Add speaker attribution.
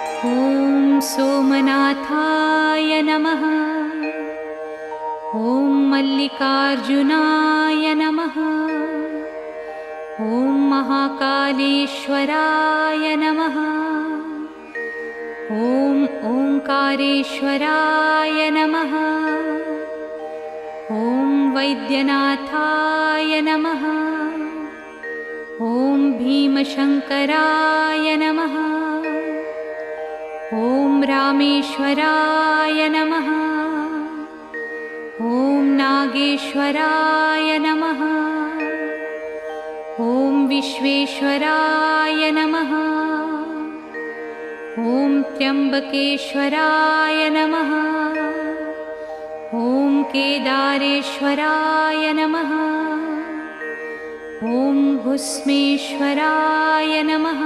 Speaker 1: ॐ सोमनाथाय नमः। ॐ मल्लिकार्जुनाय नमः। ॐ महाकालेश्वराय नमः। ॐ ओंकारेश्वराय नमः। ॐ वैद्यनाथाय नमः। ॐ भीमशङ्कराय नमः। ॐ रामेश्वराय नमः। ॐ नागेश्वराय नमः। ॐ विश्वेश्वराय नमः। ॐ त्र्यम्बकेश्वराय नमः। ॐ केदारेश्वराय नमः। ॐ भुस्मेश्वराय नमः।